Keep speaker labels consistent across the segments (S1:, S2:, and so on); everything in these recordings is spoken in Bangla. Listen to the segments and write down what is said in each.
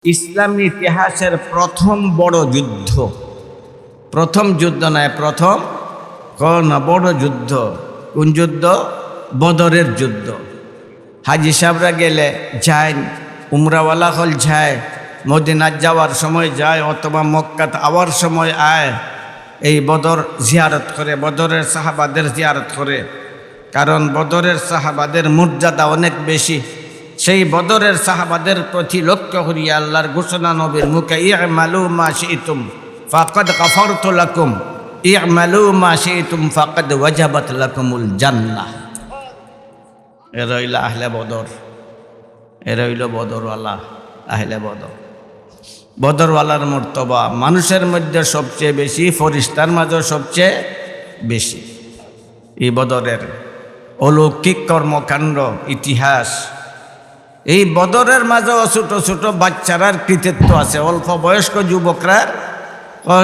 S1: ইসলামী ইতিহাসের প্রথম বড় যুদ্ধ, প্রথম যুদ্ধ নয়, প্রথম না বড় যুদ্ধ। কোন যুদ্ধ? বদরের যুদ্ধ। হাজি সাহেবরা গেলে যায়, উমরাওয়ালা হল যায়, মদিনাত যাওয়ার সময় যায় অথবা মক্কাত আওয়ার সময় আয়, এই বদর জিয়ারত করে, বদরের সাহাবাদের জিয়ারত করে। কারণ বদরের সাহাবাদের মর্যাদা অনেক বেশি। সেই বদরের সাহাবাদের প্রতি লক্ষ্য করিয়া আল্লাহর ঘোষণা নবীর মুখে, ই'মালু মা শি'তুম ফাকাদ গাফারতু লাকুম, ই'মালু মা শি'তুম ফাকাদ ওয়াজাবাত লাকুমুল জান্নাহ। এ রইল আহলে বদর, এ রইল বদরওয়ালা, আহলে বদর। বদরওয়ালার মর্তবা মানুষের মধ্যে সবচেয়ে বেশি, ফেরেশতার মাঝে সবচেয়ে বেশি। এই বদরের অলৌকিক কর্মকাণ্ড ইতিহাস, এই বদরের মাঝেও ছোট ছোট বাচ্চারার কৃতিত্ব আছে, অল্প বয়স্ক যুবকরার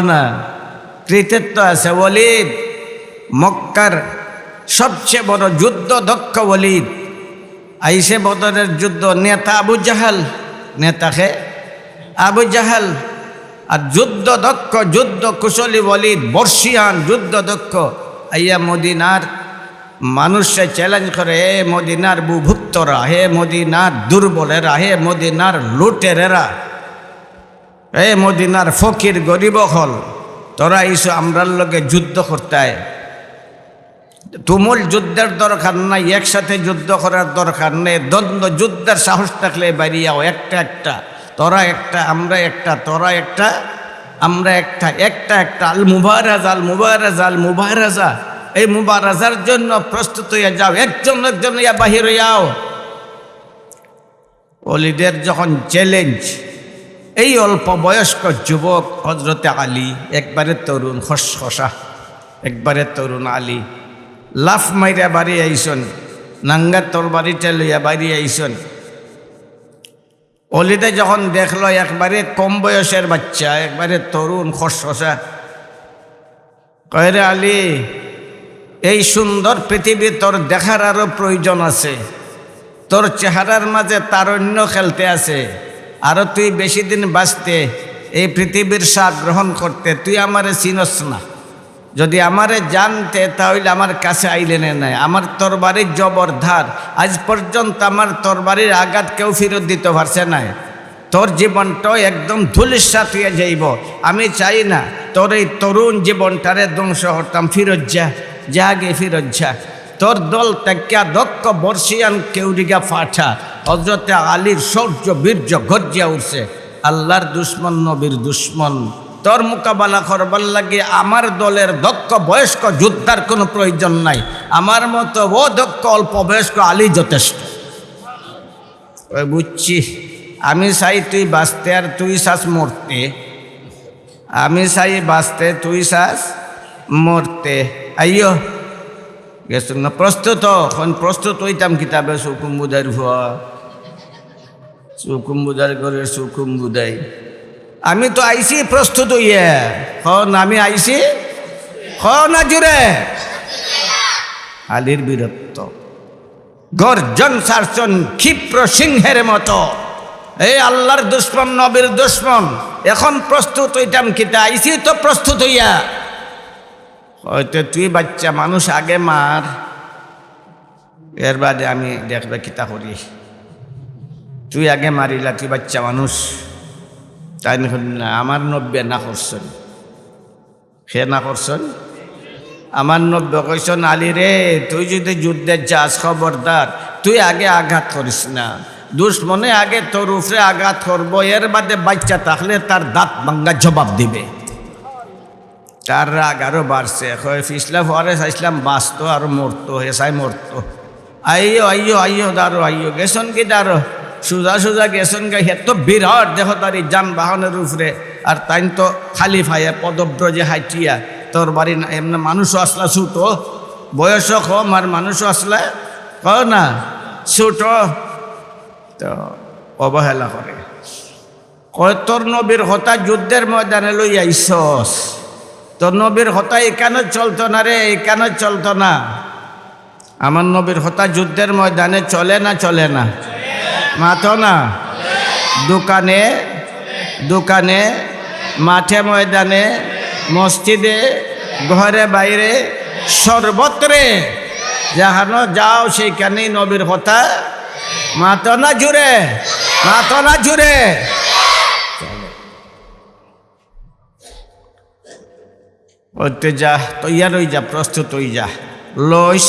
S1: না কৃতিত্ব আছে। ওয়ালিদ, মক্কার সবচেয়ে বড় যুদ্ধ দক্ষ ওয়ালিদ, আইসে বদরের যুদ্ধ। নেতা আবু জাহাল, নেতাকে আবু জাহাল। আর যুদ্ধ দক্ষ, যুদ্ধ কুশলী ওয়ালিদ, বর্ষিয়ান যুদ্ধ দক্ষ। আইয়া মদিনার মানুষে চ্যালেঞ্জ করে, হে মদিনার বুভুত্তরা, হে মদিনার দুর্বলেরা, হে মদিনার লুটেরেরা, হে মদিনার ফকির গরিব হল, তোরা ইসো আমরার লগে যুদ্ধ করতে। তুমুল যুদ্ধের দরকার নাই, একসাথে যুদ্ধ করার দরকার নেই। দ্বন্দ্ব যুদ্ধের সাহস থাকলে বাড়িয়াও, একটা একটা, তোরা একটা আমরা একটা, তোরা একটা আমরা একটা, একটা একটা। আল মুবারাজা, আল মুবারাজা, আল মুবারাজা। এই মুবারাজার জন্য প্রস্তুত হইয়া যাও, একজন একজন ইয়া বাহির হইয়াও। ওলিদের যখন চ্যালেঞ্জ, এই অল্প বয়স্ক যুবক হযরতে আলী, একবারে তরুণ খসখসা, একবারে তরুণ আলী লাফ মাইরা বাড়ি আইসন, নাঙ্গা তরবারিটা লইয়া বাড়ি আইসন। অলিদে যখন দেখলো একবারে কম বয়সের বাচ্চা, একবারে তরুণ খসখসা, কয় রে আলী, এই সুন্দর পৃথিবী তোর দেখার আরো প্রয়োজন আছে, তোর চেহারার মাঝে তারুণ্য খেলতে আছে, আরো তুই বেশি দিন বাঁচতে, এই পৃথিবীর স্বাদ গ্রহণ করতে। তুই আমারে চিনস না, যদি আমারে জানতে তাহলে আমার কাছে আইলে নাই। আমার তরবারির জবরধার, আজ পর্যন্ত আমার তরবারির আঘাত কেউ ফেরত দিতে পারছে না। তোর জীবনটা একদম ধুলিস্যাৎ হয়ে যাইব। আমি চাই না তোর এই তরুণ জীবনটারে ধ্বংস হতাম। ফিরত যা, যা গে ফিরত যা। তোর দল ত্যাগা দক্ষ বর্ষিয়ান কেউরিগা ফাঠা। হযরতে আলীর শৌর্য বীর্য গর্জিয়া উঠছে। আল্লাহর দুশ্মন, নবীর দুশ্মন, তোর মোকাবেলা করবার লাগে আমার দলের দক্ষ বয়স্ক যোদ্ধার কোনো প্রয়োজন নাই। আমার মতো ও দক্ষ অল্প বয়স্ক আলী যথেষ্ট। ওই বুঝছি, আমি চাই তুই বাঁচতে আর তুই চাস মরতে। আমি চাই বাঁচতে, তুই চাস মরতে। আইয়ো গেছুন না প্রস্তুত, প্রস্তুত হইতাম কিতাবে চৌকুম বুধার ভুয়া, চৌকুম বুধার করে চৌকুম বুধাই। আমি তো আইসি প্রস্তুত হইয়া, আমি আইসি না জুড়ে। আলীর বীরত্ব, গর্জন সার্জন ক্ষিপ্র সিংহের মতো। এই আল্লাহর দুশ্মন, নবীর দুশ্মন, এখন প্রস্তুত হইতাম কিতা, আইসি তো প্রস্তুত হইয়া। হয়তো তুই বাচ্চা মানুষ, আগে মার, এর বাদে আমি দেখবে কিতা করি। তুই আগে মারিলা, তুই বাচ্চা মানুষ। তাই না? আমার নব্বে না করছেন, সে না করছেন। আমার নব্বে কইসন, আলী রে, তুই যদি যুদ্ধের যাস খবরদার, তুই আগে আঘাত করিস না। দুশ্মনে আগে তোর উপরে আঘাত করবো, এর বাদে বাচ্চা থাকলে তার দাঁত ভাঙ্গা জবাব দিবে। তার রাগ আরো বাড়ছে। ফিসলা পরে চাইছিলাম বাঁচতো আর মরতো, হেসাই মরতো। আইয়ো আইয়ো আইয়ো দাঁড়ো, আইয়ো গেছন কি দাঁড়ো, সোজা সোজা গেছন গে। হে তো বিরাট দেহ তারি যানবাহনের উপরে, আর তাই তো খালি ফাইয়া পদব্রজে হাইটিয়া। তোর বাড়ি এমনি মানুষও আসলা ছুটো, বয়সও কম আর মানুষও আসলে না ছুট, তো অবহেলা করে। কয় তোর নবীর হতা যুদ্ধের ময়দানে লই আইসস, তোর নবীর হতা এখানে চলতো না রে, এখানে চলতো না। আমার নবীর হতা যুদ্ধের ময়দানে চলে না, চলে না, মাথো না, দোকানে দোকানে, মাঠে ময়দানে, মসজিদে, ঘরে বাইরে, সর্বত্রে যেখানে যাও সেইখানেই নবীর কথা মাতো না জুড়ে, মাতো না জুড়ে। ওতে যা, তৈয়ার হয়ে যা, প্রস্তুত হয়ে যা। লইস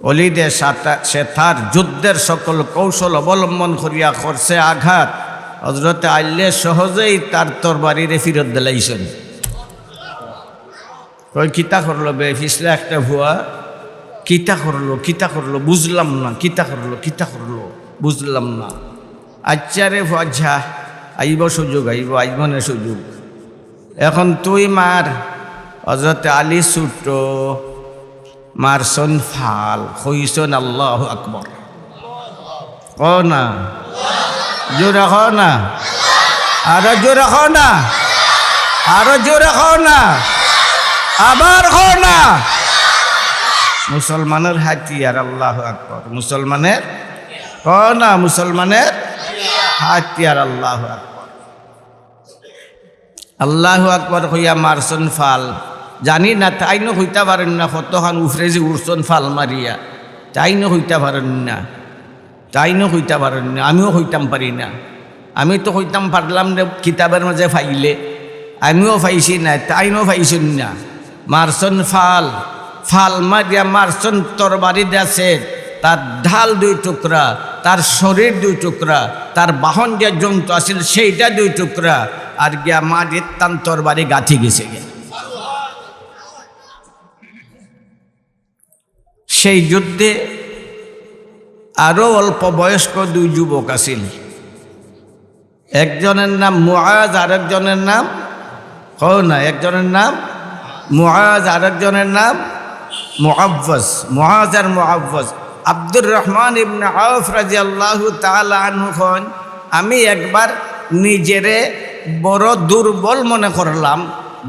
S1: অলিদের সে তার যুদ্ধের সকল কৌশল অবলম্বন করিয়া করছে আঘাত। হজরতে আল্লে সহজেই তার তরবারিরে ফিরত দিলাইছেন। কই কিতা করলো বে ফিসলে একটা ভুয়া, কিতা করলো বুঝলাম না, কিতা করলো বুঝলাম না। আচ্ছা রে ভুয়া, ঝা আইব সুযোগ, আইবনে সুযোগ। এখন তুই মার। হজরতে আলী ছুট মারসন ফাল, হইসন আল্লাহ আকবর। ক না জোরে খ না, আরো জোরে খ না, আরো জোরে খ না, আবার খ না। মুসলমানের হাতিয়ার আল্লাহ আকবর, মুসলমানের ক না, মুসলমানের হাতিয়ার আল্লাহ আকবর। আল্লাহ আকবর হইয়া মারসন ফাল। জানি না তাইনো হইতে পারেন না, কতখান উফরে যে উড়সন ফাল মারিয়া, তাইনো হইতে পারেন না, তাইনো হইতে পারেন না। আমিও হইতাম পারি না, আমি তো হইতাম পারলাম না কিতাবের মাঝে ফাইলে, আমিও পাইছি না, তাইনো পাইছেন না। মারসন ফাল, ফাল মারিয়া মারসন তরবারি দেছে, তার ঢাল 2 টুকরা, তার শরীর 2 টুকরা, তার বাহন যে জন্তু আছিল সেইটা 2 টুকরা, আর গিয়া মাটির তান তরবারি গাঁথি গেছে গে। সেই যুদ্ধে আরো অল্প বয়স্ক 2 যুবক আছিল। একজনের নাম মুআজ, আরেকজনের নাম না, একজনের নাম মুআজ, আরেকজনের নাম মুআব্বাস। মুআজ আর মুআব্বাস। আব্দুর রহমান ইবনে আউফ রাদিয়াল্লাহু তাআলা আনহু খন, আমি একবার নিজেরে বড় দুর্বল মনে করলাম।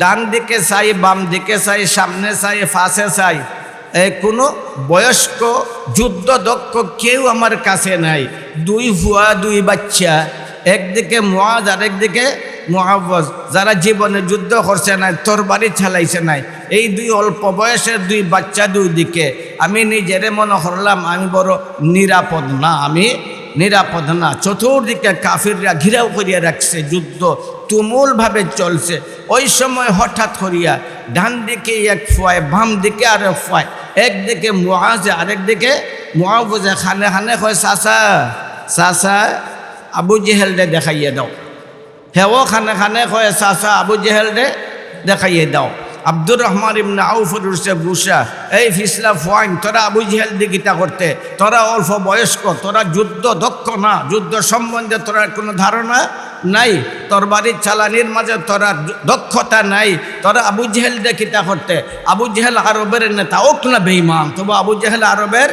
S1: ডান দিকে চাই, বাম দিকে চাই, সামনে চাই, পাশে চাই, কোনো বয়স্ক যুদ্ধ দক্ষ কেউ আমার কাছে নাই। 2 ভুয়া 2 বাচ্চা, একদিকে মুআজ আর একদিকে মুআব্বাস, যারা জীবনে যুদ্ধ করছে নাই, তরবারি চালাইছে নাই। এই 2 অল্প বয়সের 2 বাচ্চা 2 দিকে। আমি নিজেরে মনে করলাম আমি বড় নিরাপদ না, আমি নিরাপদ না। চতুর্দিকে কাফিররা ঘিরাও করিয়া রাখছে, যুদ্ধ তুমুলভাবে চলছে। ওই সময় হঠাৎ করিয়া ডান দিকে 1 ফয়, বাম দিকে আর 1 ফয়, একদিকে মুআজ আরেকদিকে মুআব্বাস। খানে খানে কয়, চাচা চাচা আবু জেহেল দে দেখাইয়ে দাও। হেও খানে খানে কয়, চাচা আবু জেহেল দে দেখাইয়ে দাও। আব্দুর রহমান ইবনে আউফের উঠছে গুসা, এই ফিসলা ফয়েন, তোরা আবু জেহেল দিকিটা করতে, তোরা অল্প বয়স্ক, তোরা যুদ্ধ দক্ষ না, যুদ্ধ সম্বন্ধে তোরা কোনো ধারণা নাই, তোর বাড়ির চালানির মাঝে তোরা দক্ষতা নাই, তোরা আবু জেহেল দেখিটা করতে। আবু জেহেল আরবের নেতা, ওক না বেঈমান, তবু আবু জেহেল আরবের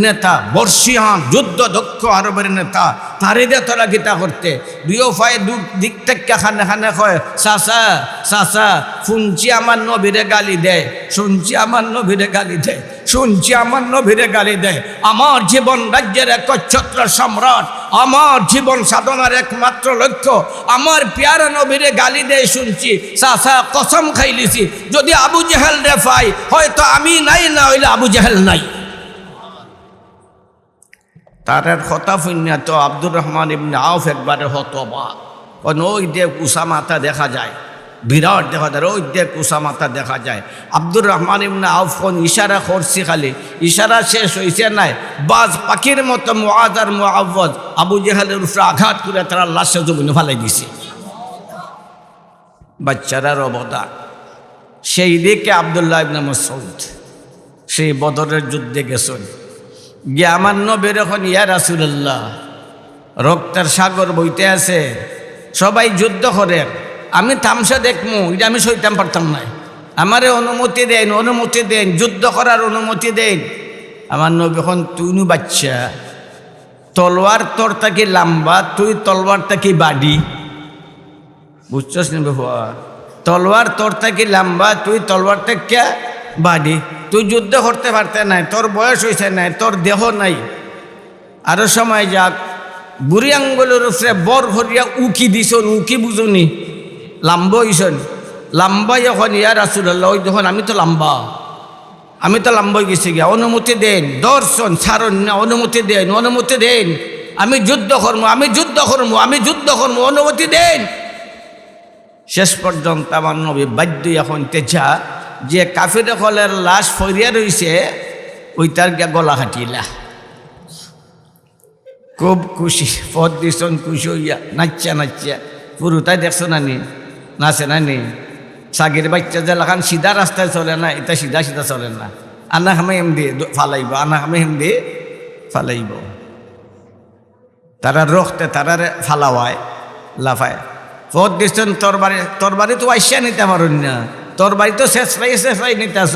S1: নেতা, বর্ষিয়ান যুদ্ধ দক্ষ আরবের নেতা, তারে দিয়ে তোরা গীতা করতে। 2 ফায়ে 2 দিক থেকে খানে খানে কয়, চাচা চাচা শুনছি আমার নবীরে গালি দেয়, শুনছি আমার নবীরে গালি দেয়, শুনছি আমার নবীরে গালি দেয়। আমার জীবন রাজ্যের একচ্ছত্র সম্রাট, আমার জীবন সাধনার একমাত্র লক্ষ্য, আমার পেয়ারা নবীরে গালি দেয় শুনছি। চাচা কসম খাইলিছি, যদি আবু জেহেল রে পাই হয়তো আমি নাই, না হইলে আবু জেহেল নাই। তার কথা শুনিয়া তো আব্দুর রহমান ইবনে আউফ একবারে হতবাক। ওই দেখ উসামাতা দেখা যায়, বিরাট দেখা যায়, ওই দেখ উসামাতা দেখা যায়। আব্দুর রহমান ইবনে আউফ কোন ইশারা করছি, খালি ইশারা শেষ হয়েছে নাই, বাজ পাখির মতো মুআজ আর মুআব্বাস আবু জেহেলের উপরে আঘাত করে তারা লাশে জমিনে ফেলাই দিছে। বাচ্চারার অবদান। সেই দিকে আব্দুল্লাহ ইবনে মাসউদ সেই বদরের যুদ্ধে গেছেন, গিয়ে আমার নবীর এখন, ইয়া রাসূলুল্লাহ, রক্তের সাগর বইতে আছে, সবাই যুদ্ধ করে, আমি তামসা দেখমু, এটা আমি সইতাম পারতাম না, আমারে অনুমতি দেন, অনুমতি দেন, যুদ্ধ করার অনুমতি দেন। আমার নবী এখন, তুই নু বাচ্চা, তলোয়ার তোর তাকি লম্বা, তুই তলোয়ার তাকি বাড়ি, বুঝছস নি বাবা? তলোয়ার তোর তাকি লম্বা, তুই তলোয়ার থেকে বাড়ি, তুই যুদ্ধ করতে পারতে নাই, তোর বয়স হয়েছে নাই, তোর দেহ নাই, আরো সময় যাক, বুড়ি আঙ্গুলের উপরে বর ভরিয়া উকি দিছন, উকি বুঝুনি, লাম্বা হইছন, লাম্বা যখন ইয়া রাসূলুল্লাহ, ওই যখন আমি তো লাম্বা হয়ে গেছি গিয়া, অনুমতি দেন, দর্শন ছাড়ন না, অনুমতি দেন, অনুমতি দেন, আমি যুদ্ধ করবো, অনুমতি দেন। শেষ পর্যন্ত আমার নবী বাধ্য এখন তেজা যে কাফির হলের লাশ ফরিয়া রয়েছে ওইটার গিয়া গলা কাটিলা। খুব খুশি, পথ দিছন খুশি হইয়া নাচ্চা পুরোটাই দেখছো নানি, নাচে নানি। সাগির বাচ্চা যে লাখান সিধা রাস্তায় চলে না, এটা সিধা চলে না, আনা হামে এমদি ফালাইব, তারা রক্তে তারার ফালাওয়ায় লাফায়। পথ দিচ্ছেন তরবারি তো আইসা নিতে পারুন না, তরবারি তো শেষ পাই নিতে আস,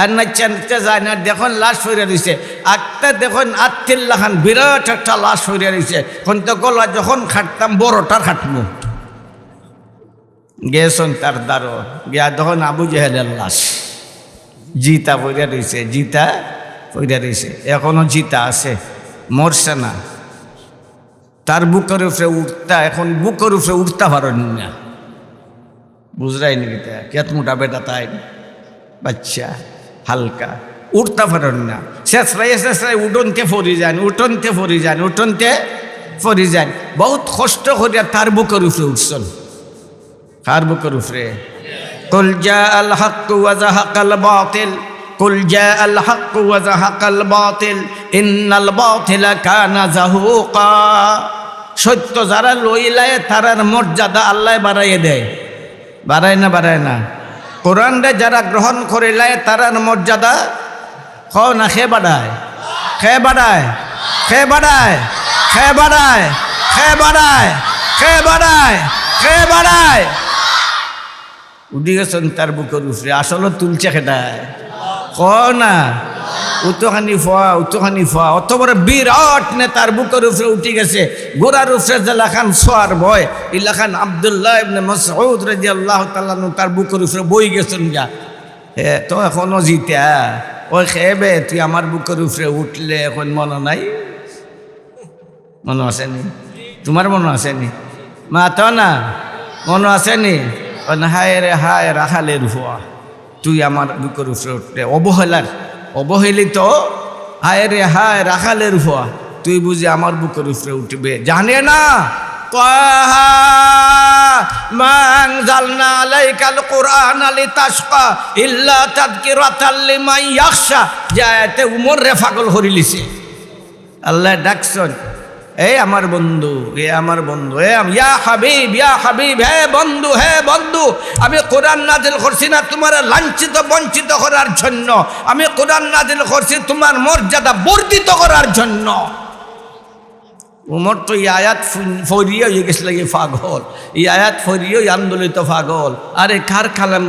S1: আর নাচ্চা নিতে যায় না। দেখুন লাশ ফরিয়া দিছে, আটটা দেখুন আত্মিল্লা খান বিরাট একটা লাশ ফরিয়া দিছে। কোন তো গলা যখন খাটতাম বড়টার খাটমু, গেছন তার দ্বারো গিয়া তখন আবু জেহেলের লাশ জিতা ফরিয়া রয়েছে, এখনো জিতা আছে, মরছে না। তার বুকের উপরে উঠতে পারেন না, বুঝরাই নাকি কেত মোটা বেটা তাই বাচ্চা হালকা উঠতে পারেন না, শেষরাই উঠনতে ফরি যান, বহুত কষ্ট করিয়া তার বুকের উপরে উঠছেন। কার বুকের উপরে? কুল জাআল হক ওয়া যাহাকাল বাতিল, কুল জাআল হক ওয়া যাহাকাল বাতিল, ইন্নাল বাতিলা কানা যাহুকা। সত্য যারা লইলায় তারার মর্যাদা আল্লাহ বাড়াইয়ে দেয়, বাড়ায় না? কোরআনরে যারা গ্রহণ করিলায় তারার মর্যাদা না খে বাড়ায় উঠি গেছেন তার বুকের উপরে। আসলে তুলছে খেটায় না, উতোখানি ফোয়া অত বড় বিরাট নে তার বুকের উপরে উঠে গেছে। গোড়ার উপরে যে লাখান সোয়ার ভয়, এই লাখান আব্দুল্লাহ ইবনে মাসউদ রাদিয়াল্লাহু তাআলা তার বুকের উপরে বই গেছেন যা। তো এখনো জিতা ওই খেবে, তুই আমার বুকের উপরে উঠলে এখন মনে নাই? মনে আসেনি? তোমার মনে আসেনি? মা তো না মনে আসেনি? হায় রে হায় রাখালের ভুয়া, তুই আমার বুকের উপরে উঠলে অবহেলিত, হায় রে হায় রাখালের ভুয়া, তুই বুঝি আমার বুকের উপরে উঠবে? জানে না তাহা মা আনজালনা আলাইকাল কুরআনা লিতাশকা ইল্লা তাযকিরাতাল লিমান ইয়াখশা। যাতে উমর রে পাগল করি লিছে, আল্লাহ ডাকছন, আমার বন্ধু, ইয়া হাবিব, হে বন্ধু, আমি কোরআন নাজিল করছি না তোমার লাঞ্ছিত বঞ্চিত করার জন্য, আমি কোরআন নাজিল করছি তোমার মর্যাদা বর্ধিত করার জন্য। উমর তো এই আয়াত ফরিয়ে হয়ে গেছিল পাগল, এই আয়াত ফরিয়ে আন্দোলিত পাগল। আরে কার কালাম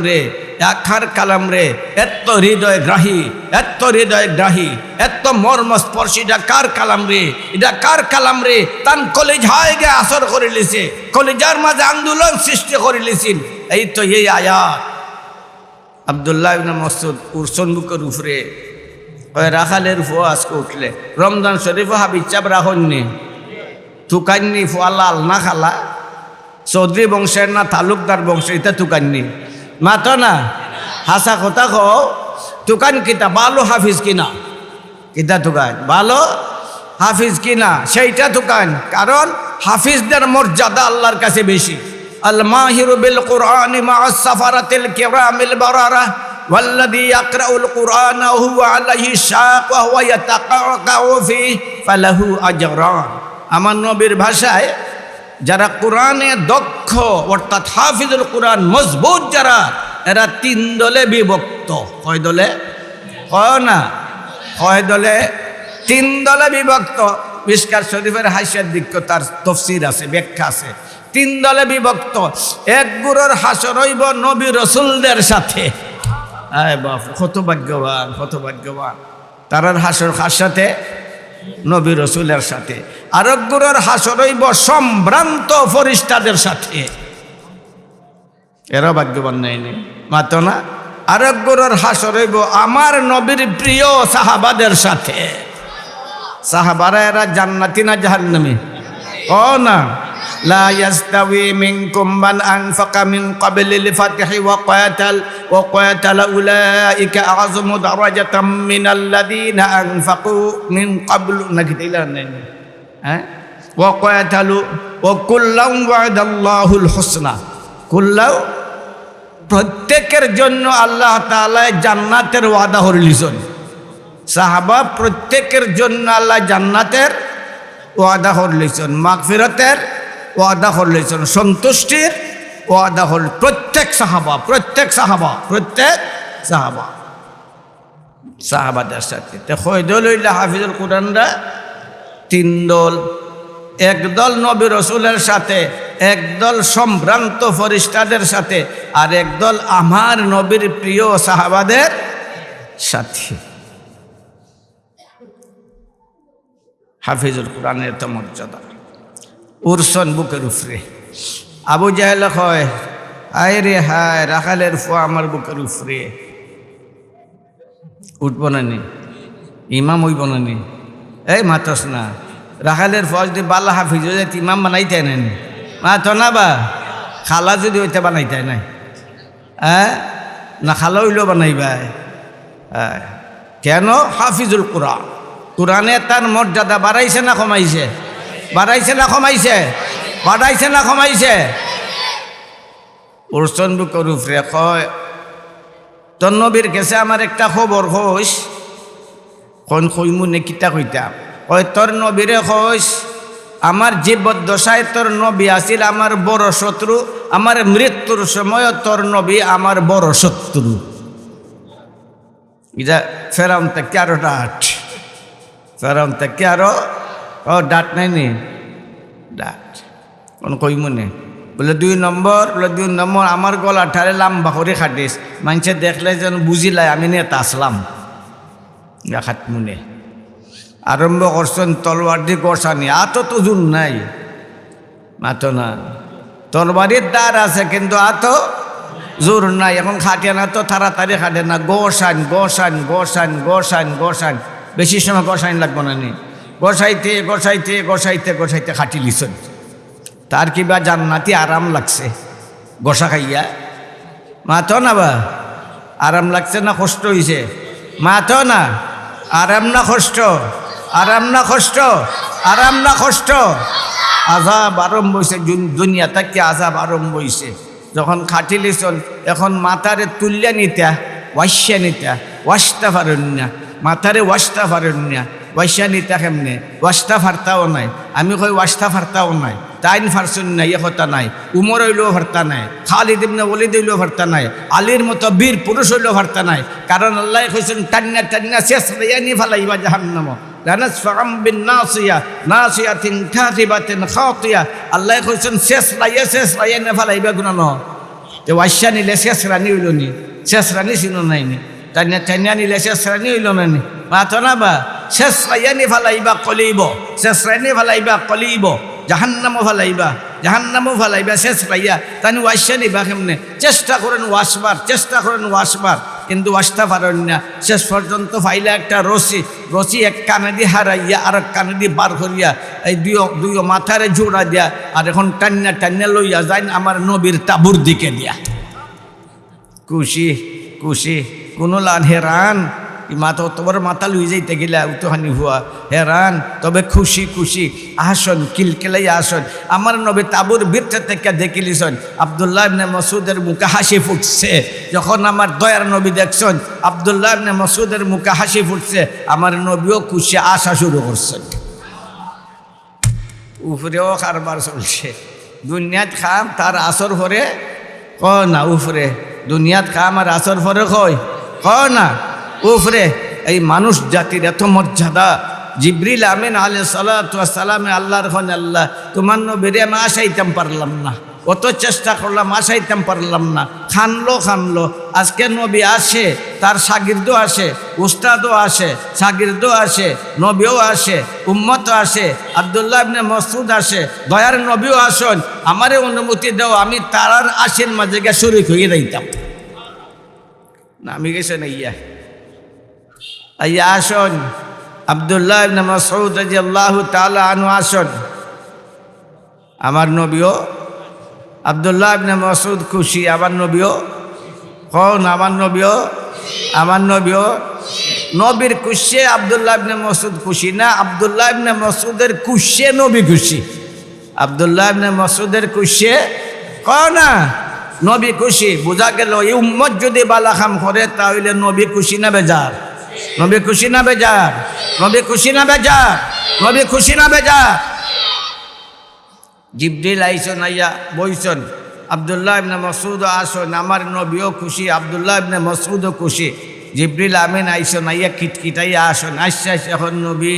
S1: রে, এত হৃদয় গ্রাহী, এত মর্মস্পর্শী, এটা কার কালাম রে, তান কলিজায় গে আসর করে লিছে, কলিজার মাঝে আন্দোলন সৃষ্টি করে লিছেন। এই তো এই আয়াত। আব্দুল্লাহ ইবনে মাসউদ উরসন বুকের উপরে ওই রাখালের ফুয়া আজকে উঠলে রমজান শরীফ হাবিব চাপ রাখননি, তুকান্নি ফুয়া লাল না খালা, চৌধুরী বংশের না তালুকদার বংশ, এটা তুকান্নি মাতো না। হাসা কথা কও, তুকান কিতা ভালো হাফিজ কিনা, কিতা তুকান ভালো হাফিজ কিনা, সেইটা তুকান। কারণ হাফিজদের মর্যাদা আল্লাহর কাছে বেশি। আল মাহিরু বিল কুরআনি মা'আস সাফারাতিল কিরামিল বারারা ওয়াল্লাযী ইয়াকরাউল কুরআনা ওয়া হুয়া আলাইহি শাক ওয়া হুয়া ইয়াতাকাউ ফিহি ফালাহু আজরান। আমার নবীর ভাষায় যারা কোরআনে দক্ষ অর্থাৎ হাফিজুল কোরআন মজবুত যারা, এরা 3 দলে বিভক্ত। কয় দলে? কয় দলে? 3 দলে বিভক্ত। মিশকাত শরীফের হাসিয়ার দিক তার তফসির আছে, ব্যাখ্যা আছে। 3 দলে বিভক্ত। এক গুরুর হাসর হইব নবী রসুলদের সাথে। আয় বাপ, কত ভাগ্যবান। তারার হাসর কার সাথে? নবী রসুলের সাথে। আরেক গুরুর হাসর হইব সম্ভ্রান্ত ফেরেশতাদের সাথে। এরা ভাগ্যবান নাই মাতো না। আরেক গুরুর হাসর হইব আমার নবীর প্রিয় সাহাবাদের সাথে। সাহাবারা এরা জান্নাতি না জাহান্নামী? না লা ইয়াস্তাউই মিনকুম মান আনফাকা মিন ক্বাবলিল ফাতহি ওয়া ক্বাতালা উলাইকা আ'যামু দারাজাতাম মিনাল্লাযীনা আনফাকু মিন ক্বাবলু নাকি দিলেন হ্যাঁ ওয়া ক্বাতালু ওয়া কুল্লাম ওয়া'দাল্লাহুল হুসনা কুল্লাও প্রত্যেকের জন্য আল্লাহ তাআলা জান্নাতের ওয়াদা করলিছেন সাহাবা প্রত্যেকের জন্য আল্লাহ জান্নাতের ওয়াদা করলিছেন মাগফিরাতের ওয়াদা করলিছেন সন্তুষ্টির ওয়াদা হল প্রত্যেক সাহাবাদের সাথে তো কয় দল হইল হাফিজুল কোরআনরা 3 দল একদল নবী রাসূলের সাথে একদল সম্ভ্রান্ত ফেরেশতাদের সাথে আর একদল আমার নবীর প্রিয় সাহাবাদের সাথে হাফিজুল কোরআনের তো মর্যাদা উরসন বুকের উপরে আবু জাহেল কয় আয় রে হায় রাখালের ফুয়া আমার বুকের উপরে উঠব না নি ইমাম হইব না নি এই মাতস না রাখালের ফুয়া যদি বাল্লা হাফিজ হয়ে যায় ইমাম বানাইতে নেন মাতো না বা খালা যদি হইতে বানাইতে নাই হ্যাঁ না খালা হইলেও বানাইবা কেন হাফিজুল কোরআন কোরআনে তার মর্যাদা বাড়াইছে না কমাইছে উরসন বুকের উপরে কয় তোর নবীর কাছে আমার একটা খবর কইস কোন কইমু নে কিতা কইতাম কয় তোর নবীরে কইস আমার জীবদ্দশায় তোর নবী আসিল আমার বড় শত্রু আমার মৃত্যুর সময় তোর নবী আমার বড় শত্রু ইটা ফেরাম থেকে আরো ডাট ফেরাম থেকে আরো ডাট নাই নি ডাট কোন কইমু নে বলে 2 নম্বর আমার গলা ঠারে লাম্বা করে খাটিস মানুষে দেখলে যেন বুঝিলাই আমি নেতা আসলাম খাট মুনে আরম্ভ করছেন তলবার দিয়ে গোসানি আতো তো জুন নাই মাতো না তলবারির দ্বার আছে কিন্তু আতো জোর নাই এখন খাটে না তো তাড়াতাড়ি খাটে না গোসান বেশি সময় গোসাইন লাগবো না নি গোসাইতে খাটি লিছেন তার কিবা জান্নাতি আরাম লাগছে গোসা খাইয়া মাতো না বা আরাম লাগছে না কষ্ট হইছে মাতো না আরাম না কষ্ট আযাব আরম্ভ হইছে দুনিয়া থেকে আযাব আরম্ভ হইছে যখন খাটি লিছন এখন মাথারে তুল্যা নিতা ওয়াইশা নিতা ওয়াস্তা ফারুন্না মাথারে ওয়াস্তা ফারুন্না ওয়াইশা নিতা কেমনে ওয়াস্তা ফারতাও নাই আমি কই ওয়াস্তা ফারতাও নাই তাইন ফারসুন নাই এ কথা নাই উমর হইলেও ফারতা নাই খালিদ ইবনে ওয়ালিদ হইলেও ফারতা নাই আলীর মতো বীর পুরুষ হইলেও ফারতা নাই কারণ আল্লাহ কইছেন টান্না শেষ রেয়ানি ফালাইবা জাহান্নাম লানাসফাম বিন নাসিয়াতিন কাযিবাতিন খাতিয়া আল্লাহ কইছেন শেষ রায়ানি ফালাইবা গুনানো তে ওয়াইশা নিলে শেষ রানি হইল নি শেষ রানি ছিল নাই নি টান্না নিলে শেষ রানি হইল না নি মাতো না বা শেষ রায়ানি ফালাইবা কলিব জাহান্নামও ফালাইবা শেষ পাইয়া তানি ওয়াইশা নিবা কেমনে চেষ্টা করেন ওয়াসবার কিন্তু ওয়াসটা পারেন না শেষ পর্যন্ত ফাইলা একটা রশি এক কানে দিয়ে হারাইয়া আর এক কানে দিয়ে বার করিয়া এই দুই মাথারে জোড়া দিয়া আর এখন টান্না লইয়া যাই আমার নবীর তাবুর দিকে দিয়া খুশি কোনো লান হেরান মাথা তোমার মাথা লুই যাইতে গেলে উতহানি হুয়া হেরান তবে খুশি আসন কিলকেলাই আসন আমার নবী তাবুর ভিতর থেকে দেখিলিছেন আব্দুল্লাহ ইবনে মাসউদের মুখে হাসি ফুটছে যখন আমার দয়ার নবী দেখছেন আব্দুল্লাহ ইবনে মাসউদের মুখে হাসি ফুটছে আমার নবীও খুশি আসা শুরু করছেন উপরেও কারবার চলছে দুনিয়াত খাম তার আসর পরে না উপরে দুনিয়াত খাম আর আসর পরে না উপরে এই মানুষ জাতির এত মর্যাদা জিবরিল আমিন আলাইহিস সালাতু ওয়াস সালামে আল্লাহর খন আল্লাহ তোমার নবীরে আমি আসাইতাম পারলাম না কত চেষ্টা করলাম আসাইতাম পারলাম না খানলো আজকে নবী আসে তার শাগির্দও আসে উস্তাদও আসে শাগির্দও আসে নবীও আসে উম্মতও আসে আব্দুল্লাহ ইবনে মাসউদ আসে দয়ার নবীও আসেন আমারে অনুমতি দাও আমি তারার আশের মাঝে গিয়ে শরীক হয়ে যাইতাম না আমি গেছে না আইয়া আসন আব্দুল্লাহ ইবনে মাসউদ রাদিয়াল্লাহু তাআলা আনহু আসন আমার নবীও আব্দুল্লাহ ইবনে মাসউদ খুশি, আমার নবীও কোন, আমার নবীও নবীর খুশি আব্দুল্লাহ ইবনে মাসউদ খুশি না, আব্দুল্লাহ ইবনে মাসউদের খুশি নবী খুশি। আব্দুল্লাহ ইবনে মাসউদের খুশি না নবী খুশি। বোঝা গেল এই উম্মত যদি বালাখাম করে তাহলে নবী খুশি না বেজার, নবী খুশি না বেজার, নবী খুশি না বেজার, নবী খুশি না বেজার। জিবরিল আইসন আইয়া বইসন, আব্দুল্লাহ ইবনে মাসউদ আসন, আমার নবীও খুশি, আব্দুল্লাহ ইবনে মাসউদও খুশি। জিবরিল আমিন আইসন আইয়া কিটকিটাইয়া আসন, আসছে এখন নবী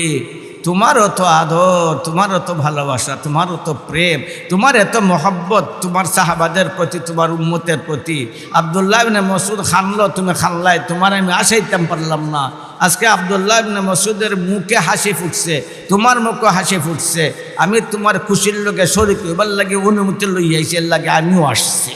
S1: তোমার অত আদর, তোমার অত ভালোবাসা, তোমার অত প্রেম, তোমার এত মহব্বত তোমার সাহাবাদের প্রতি, তোমার উম্মতের প্রতি। আব্দুল্লাহ ইবনে মাসউদ খানলো, তুমি খানলাই, তোমার আমি আসাইতাম পারলাম না। আজকে আব্দুল্লাহ ইবনে মাসউদের মুখে হাসি ফুটছে, তোমার মুখে হাসি ফুটছে। আমি তোমার খুশির লোকে শরীক হইবার লাগে অনুমতি লইয়াইছি, এর লাগে আমিও আসছি।